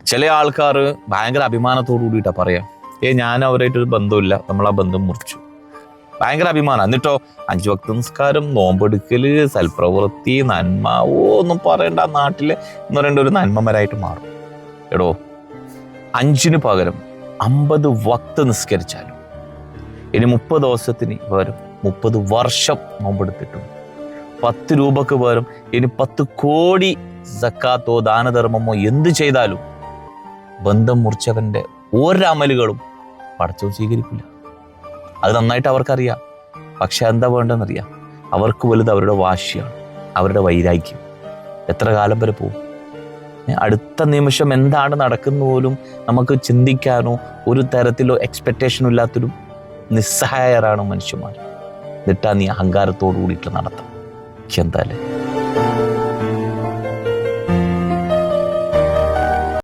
ചില ആൾക്കാർ ഭയങ്കര അഭിമാനത്തോടു കൂടിയിട്ടാണ് പറയാം, ഞാൻ അവരായിട്ടൊരു ബന്ധമില്ല, നമ്മൾ ആ ബന്ധം മുറിച്ചു. ഭയങ്കര അഭിമാനം. എന്നിട്ടോ 5 വക്ത നിസ്കാരം, നോമ്പെടുക്കല്, സൽപ്രവൃത്തി, നന്മ, ഒന്നും പറയണ്ട, നാട്ടിലെ എന്ന് പറയേണ്ട ഒരു നന്മമരായിട്ട് മാറും. എടോ, 5 പകരം 50 വക്ത നിസ്കരിച്ചാലും ഇനി 30 ദിവസത്തിന് പകരം 30 വർഷം നോമ്പെടുത്തിട്ടും 10 രൂപക്ക് പകരം ഇനി 10 കോടി സക്കാത്തോ ദാനധർമ്മമോ എന്ത് ചെയ്താലും ബന്ധം മുറിച്ചവന്റെ ഒരമലുകളും പടച്ചവൻ സ്വീകരിക്കില്ല. അത് നന്നായിട്ട് അവർക്കറിയാം. പക്ഷെ എന്താ വേണ്ടെന്നറിയാം, അവർക്ക് വലുത് അവരുടെ വാശിയാണ്, അവരുടെ വൈരാഗ്യം. എത്ര കാലം വരെ പോകും? അടുത്ത നിമിഷം എന്താണ് നടക്കുന്ന പോലും നമുക്ക് ചിന്തിക്കാനോ ഒരു തരത്തിലോ എക്സ്പെക്റ്റേഷനും ഇല്ലാത്തൊരു നിസ്സഹായരാണ് മനുഷ്യന്മാർ. എന്നിട്ടാ നീ അഹങ്കാരത്തോടു കൂടിയിട്ട് നടത്താം. എന്തായാലും